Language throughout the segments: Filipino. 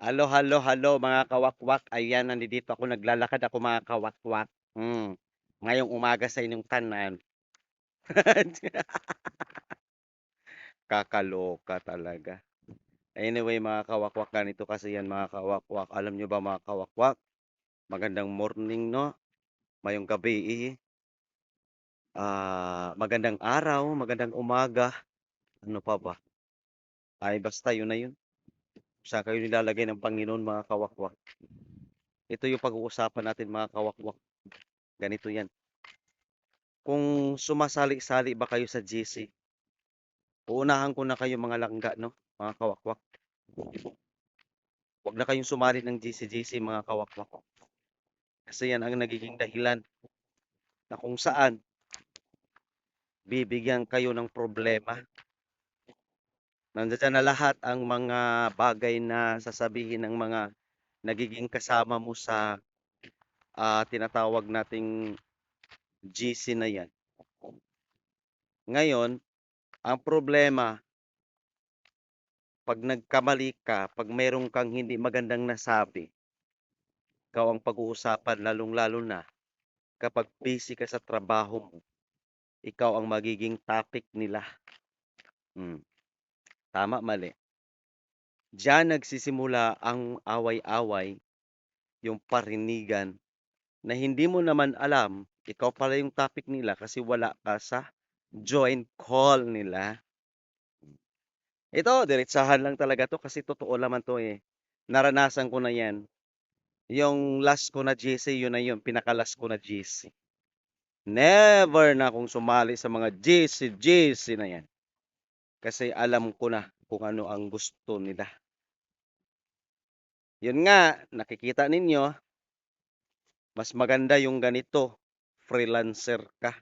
Halo, halo, halo mga kawakwak. Ayan, nandito ako, naglalakad ako mga kawakwak. Ngayong umaga sa inyong tanan. Kakaloka talaga. Anyway, mga kawakwak, ganito kasi yan mga kawakwak. Alam nyo ba mga kawakwak? Magandang morning, no? Mayong gabi, magandang araw, magandang umaga. Ano pa ba? Ay, basta yun na yun. Saan kayo nilalagay ng Panginoon mga kawakwak? Ito yung pag-uusapan natin mga kawakwak. Ganito yan. Kung sumasali-sali ba kayo sa GC, uunahan ko na kayo mga langga, no? Mga kawakwak. Huwag na kayong sumali ng GC-GC, mga kawakwak. Kasi yan ang nagiging dahilan na kung saan bibigyan kayo ng problema. Nandiyan na lahat ang mga bagay na sasabihin ng mga nagiging kasama mo sa tinatawag nating GC na yan. Ngayon, ang problema, pag nagkamali ka, pag mayroon kang hindi magandang nasabi, ikaw ang pag-uusapan, lalong-lalo na kapag busy ka sa trabaho mo, ikaw ang magiging topic nila. Tama, mali. Diyan nagsisimula ang away-away, yung parinigan, na hindi mo naman alam, ikaw pala yung topic nila kasi wala ka sa joint call nila. Ito, diretsahan lang talaga to kasi totoo naman to eh. Naranasan ko na yan. Yung last ko na GC, yun na yun, pinakalas ko na GC. Never na akong sumali sa mga GC na yan. Kasi alam ko na kung ano ang gusto nila. Yun nga, nakikita ninyo, mas maganda yung ganito, freelancer ka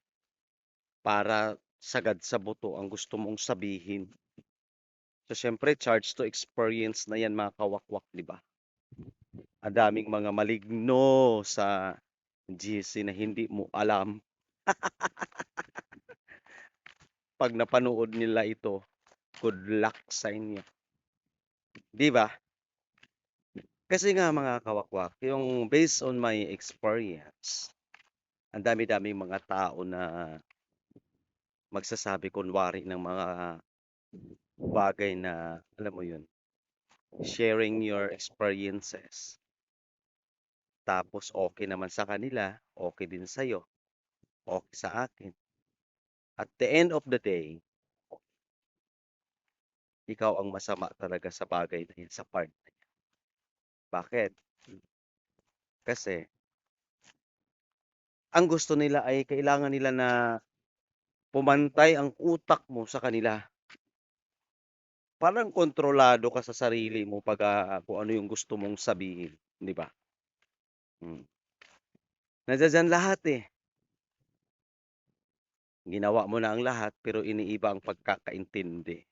para sagad sa buto ang gusto mong sabihin. So, syempre, charge to experience na yan mga kawakwak, di ba? Ang daming mga maligno sa GC na hindi mo alam. Pag napanood nila ito, good luck sa inyo. Di ba? Kasi nga mga kawakwak, yung based on my experience, ang dami-daming mga tao na magsasabi kunwari ng mga bagay na, alam mo yun, sharing your experiences. Tapos okay naman sa kanila, okay din sa'yo, okay sa akin. At the end of the day, ikaw ang masama talaga sa bagay na yun, sa part na yun. Bakit? Kasi, ang gusto nila ay kailangan nila na pumantay ang utak mo sa kanila. Parang kontrolado ka sa sarili mo pag kung ano yung gusto mong sabihin, di ba? Hmm. Nandiyan lahat eh. Ginawa mo na ang lahat pero iniiba ang pagkakaintindi.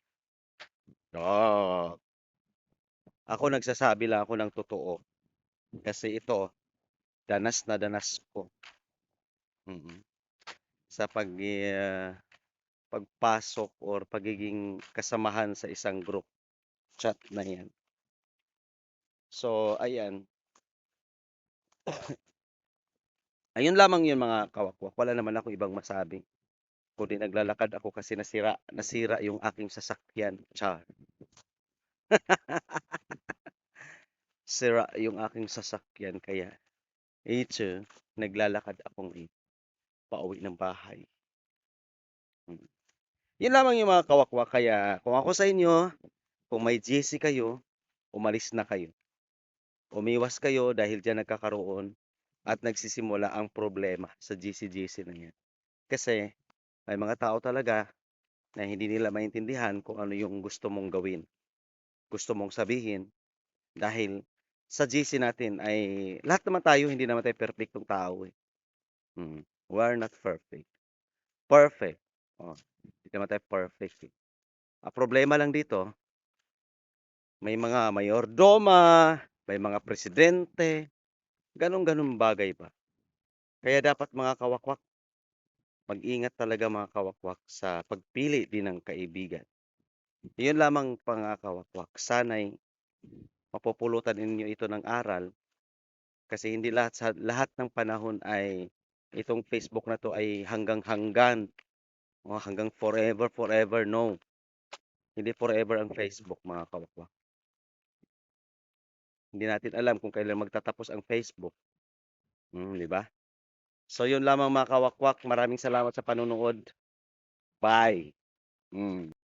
Oh, ako nagsasabi lang ako ng totoo kasi ito danas na danas ko. Mm. Sa pagpasok or pagiging kasamahan sa isang group chat na 'yan. So, ayan. Ayun lamang 'yun mga kawakwak. Wala naman ako ibang masabi. Kundi naglalakad ako kasi nasira yung aking sasakyan. Char. Sira yung aking sasakyan kaya ito, naglalakad ako ngayon pauwi ng bahay. Hmm. Yun lamang yung mga kawakwak. Kaya kung ako sa inyo, kung may GC kayo, umalis na kayo. Umiwas kayo dahil diyan nagkakaroon at nagsisimula ang problema sa GC-GC na yan. Kasi may mga tao talaga na hindi nila maintindihan kung ano yung gusto mong gawin, gusto mong sabihin. Dahil sa GC natin ay lahat naman tayo, hindi naman tayo perfectong tao eh. We are not perfect. Perfect. Oh, hindi naman tayo perfect eh. Ang problema lang dito, may mga mayordoma, may mga presidente, ganun-ganun bagay pa. Kaya dapat mga kawakwak, mag-ingat talaga mga kawakwak sa pagpili din ng kaibigan. Iyon lamang mga kawakwak. Sana'y mapupulutan ninyo ito ng aral kasi hindi lahat ng panahon ay itong Facebook na 'to ay hanggang-hanggan o hanggang forever, forever, no. Hindi forever ang Facebook, mga kawakwak. Hindi natin alam kung kailan magtatapos ang Facebook, 'di ba? So, 'yun lamang mga kawakwak, maraming salamat sa panonood. Bye. Hmm.